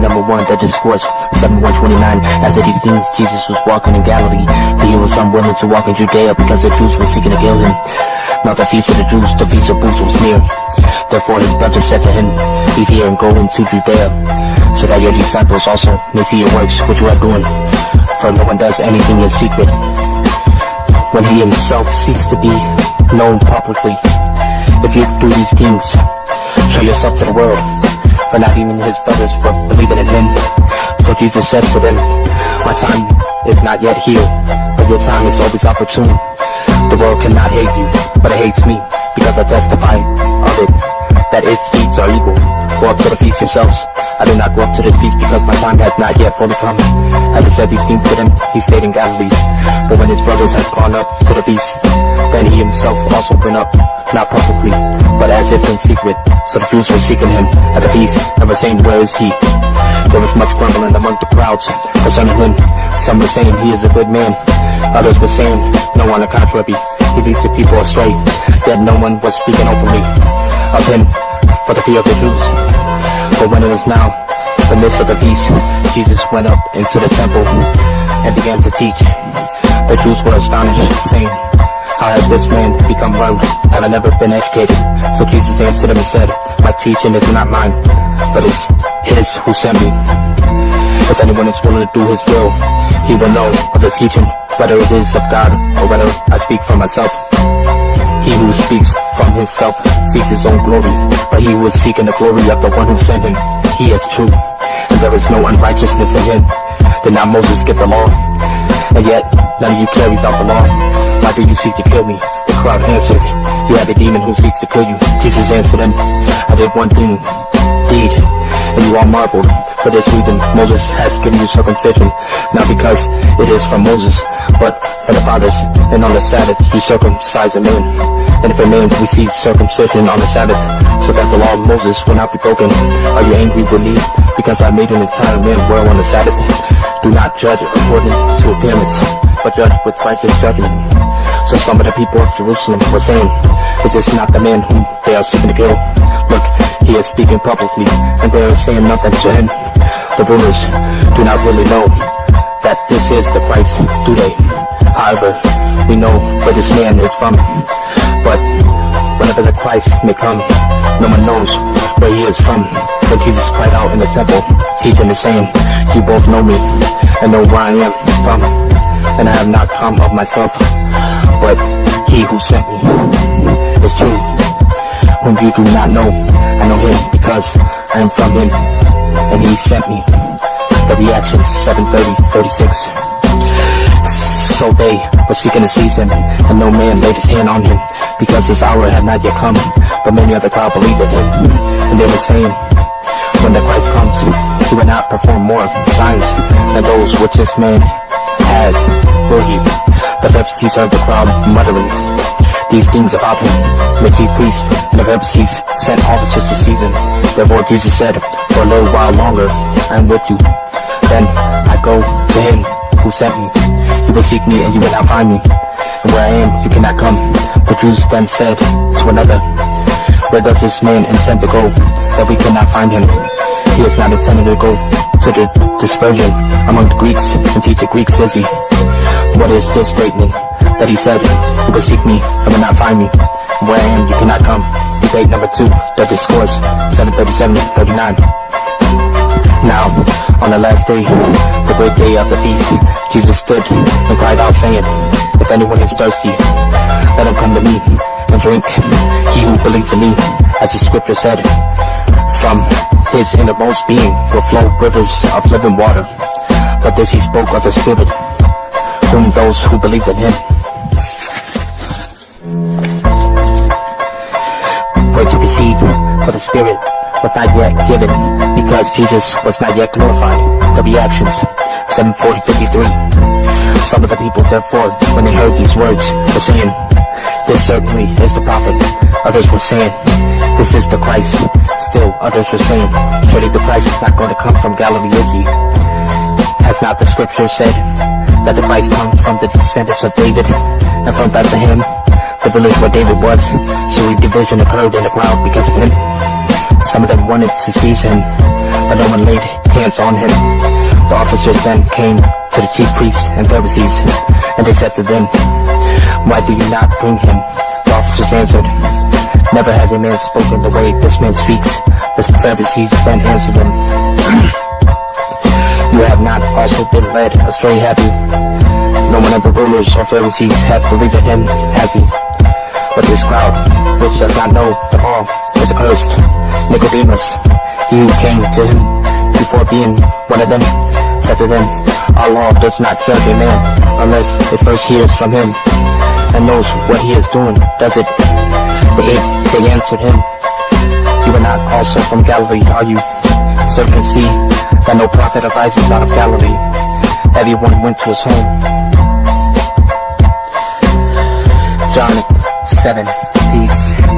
number 1, the discourse, 7:129. After these things, Jesus was walking in Galilee, for he was unwilling to walk in Judea, because the Jews were seeking to kill him. Now the feast of the Jews, the feast of booths, was near. Therefore his brothers said to him, leave here and go into Judea, so that your disciples also may see your works which you are doing. For no one does anything in secret, when he himself seeks to be known publicly. If you do these things, show yourself to the world. For not even his brothers were believing in him. So Jesus said to them, my time is not yet here, but your time is always opportune. The world cannot hate you, but it hates me, because I testify of it, that its deeds are evil. Go up to the feast yourselves. I did not go up to this feast, because my time had not yet fully come. Having said these things to them, he stayed in Galilee. But when his brothers had gone up to the feast, then he himself also went up, not publicly, but as if in secret. So the Jews were seeking him at the feast, and were saying, where is he? There was much grumbling among the crowds concerning him. Some were saying, he is a good man. Others were saying, no, on the contrary, he leads the people astray. Yet no one was speaking openly of him for the fear of the Jews. But when it was now the midst of the feast, Jesus went up into the temple and began to teach. The Jews were astonished, saying, how has this man become learned, having never been educated? So Jesus answered them and said, my teaching is not mine, but is his who sent me. If anyone is willing to do his will, he will know of the teaching, whether it is of God or whether I speak from myself. He who speaks from himself seeks his own glory, but he who is seeking the glory of the one who sent him, he is true, and there is no unrighteousness in him. Did not Moses give the law? And yet none of you carries out the law. Why do you seek to kill me? The crowd answered, you have a demon who seeks to kill you. Jesus answered them, I did one thing, indeed, and you all marveled. For this reason Moses has given you circumcision, not because it is from Moses, but from the fathers. And on the Sabbath you circumcise a man. And if a man receives circumcision on the Sabbath, so that the law of Moses will not be broken, are you angry with me, because I made an entire man well on the Sabbath? Do not judge according to appearance, but judge with righteous judgment. So some of the people of Jerusalem were saying, is this not the man whom they are seeking to kill? Look, he is speaking publicly, and they are saying nothing to him. The rulers do not really know that this is the Christ, do they? However, we know where this man is from. But whenever the Christ may come, no one knows where he is from. Then Jesus cried out in the temple, teaching and saying, you both know me, and know where I am from. And I have not come of myself, but he who sent me is true, whom you do not know. I know him because I am from him, and he sent me. The reaction, 7:36. So they were seeking to seize him, and no man laid his hand on him, because his hour had not yet come. But many of the crowd believed in him, and they were saying, when the Christ comes, he will not perform more signs than those which this man has, will he? The Pharisees heard the crowd muttering these things about him. The chief priests and the Pharisees sent officers to seize him. Therefore Jesus said, for a little while longer I am with you, then I go to him who sent me. You will seek me and you will not find me, and where I am you cannot come. The Jews then said to another, where does this man intend to go, that we cannot find him? He is not intended to go to the dispersion among the Greeks and teach the Greeks, is he? What is this statement that he said, you will seek me and will not find me, and where I am you cannot come? Debate number 2, the discourse, 7:37-39. Now, on the last day, the great day of the feast, Jesus stood and cried out, saying, if anyone is thirsty, let him come to me and drink. He who believes in me, as the scripture said, from his innermost being will flow rivers of living water. But this he spoke of the Spirit, whom those who believed in him were to receive. For the Spirit was not yet given, because Jesus was not yet glorified. The reactions, 7:53. Some of the people therefore, when they heard these words, were saying, this certainly is the prophet. Others were saying, this is the Christ. Still others were saying, surely the Christ is not going to come from Galilee, is he? Has not the scripture said that the Christ comes from the descendants of David, and from Bethlehem, the village where David was? So a division occurred in the crowd because of him. Some of them wanted to seize him, but no one laid hands on him. The officers then came to the chief priests and Pharisees, and they said to them, "Why do you not bring him?" The officers answered, "Never has a man spoken the way this man speaks." The Pharisees then answered them, "You have not also been led astray, have you? No one of the rulers or Pharisees have believed in him, has he? But this crowd, which does not know the law, is accursed. Nicodemus, he who came to him before being one of them, said to them, Our law does not judge a man unless it first hears from him and knows what he is doing, does it?" They answered him, "You are not also from Galilee, are you? So you can see that no prophet arises out of Galilee." Everyone went to his home. John 7. Peace.